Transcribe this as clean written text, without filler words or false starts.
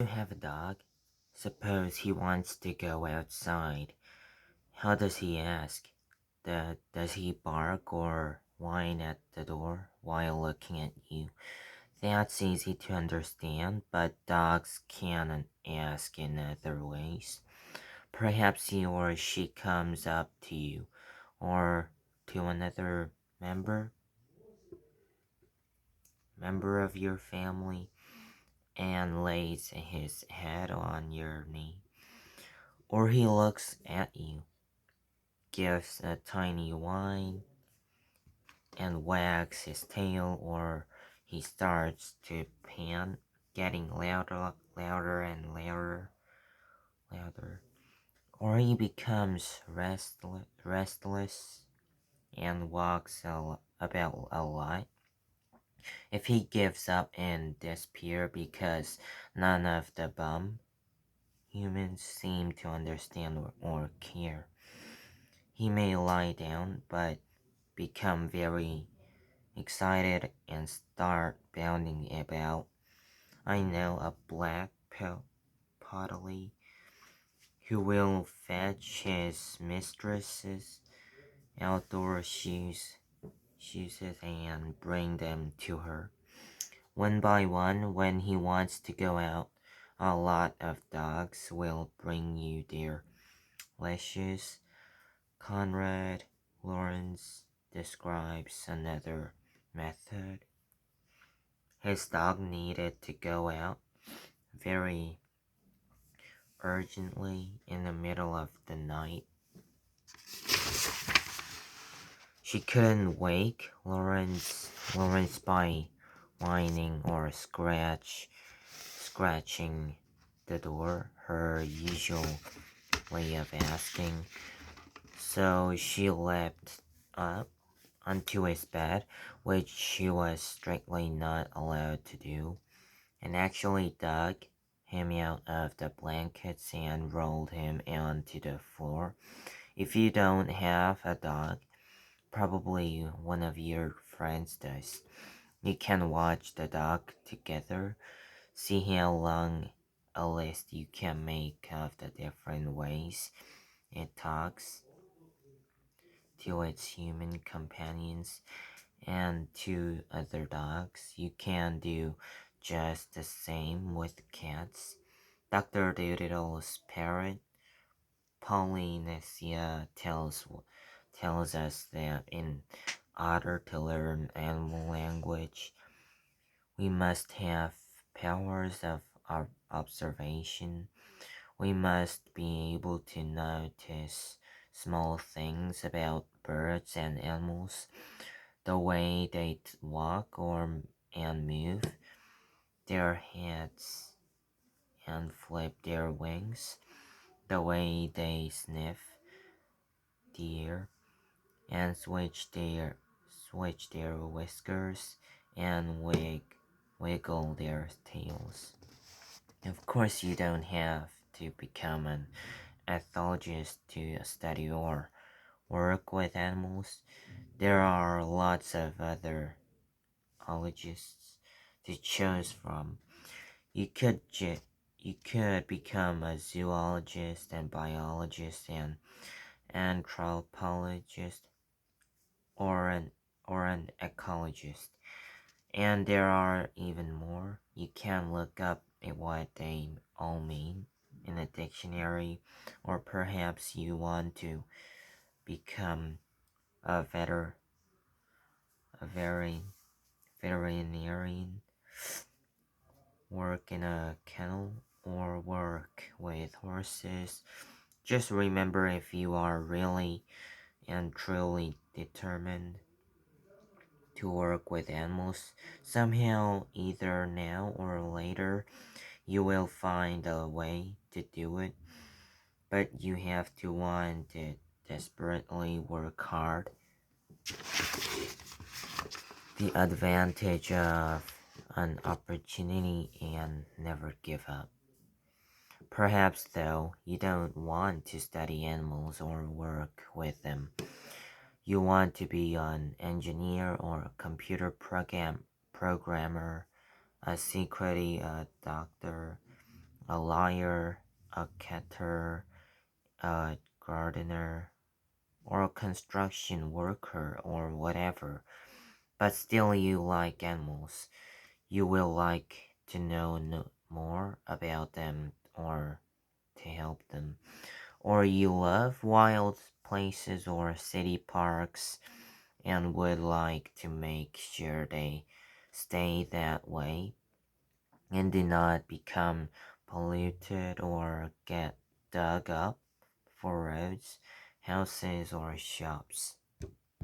You have a dog. Suppose he wants to go outside. How does he ask? Does he bark or whine at the door while looking at you? That's easy to understand, but dogs can ask in other ways. Perhaps he or she comes up to you or to another member of your family and lays his head on your knee. Or he looks at you, gives a tiny whine, and wags his tail, or he starts to pant, getting louder, or he becomes restless and walks about a lot. If he gives up and disappears because none of the humans seem to understand or care, he may lie down but become very excited and start bounding about. I know a black poodle who will fetch his mistress's outdoor shoes and bring them to her. One by one, when he wants to go out, a lot of dogs will bring you their leashes. Conrad Lawrence describes another method. His dog needed to go out very urgently in the middle of the night. She couldn't wake Lawrence by whining or scratching the door, her usual way of asking. So she leapt up onto his bed, which she was strictly not allowed to do, and actually dug him out of the blankets and rolled him onto the floor. If you don't have a dog, probably one of your friends does. You can watch the dog together, see how long a list you can make of the different ways it talks to its human companions and to other dogs. You can do just the same with cats. Dr. Doolittle's parrot, Polynesia, tells us that in order to learn animal language, we must have powers of observation. We must be able to notice small things about birds and animals, the way they walk and move their heads and flip their wings, the way they sniff the air and switch their whiskers and wiggle their tails. Of course, you don't have to become an ethologist to study or work with animals. There are lots of other ologists to choose from. You could you could become a zoologist and biologist and anthropologist or an ecologist. And there are even more. You can look up at what they all mean in a dictionary, or perhaps you want to become a a very veterinarian, work in a kennel, or work with horses. Just remember, if you are really and truly determined to work with animals, somehow, either now or later, you will find a way to do it. But you have to want it desperately, work hard. The advantage of an opportunity and never give up. Perhaps, though, you don't want to study animals or work with them. You want to be an engineer or a computer programmer, a secretly a doctor, a lawyer, a caterer, a gardener, or a construction worker, or whatever. But still, you like animals. You will like to know more about them or to help them. Or you love wild places or city parks and would like to make sure they stay that way and do not become polluted or get dug up for roads, houses, or shops.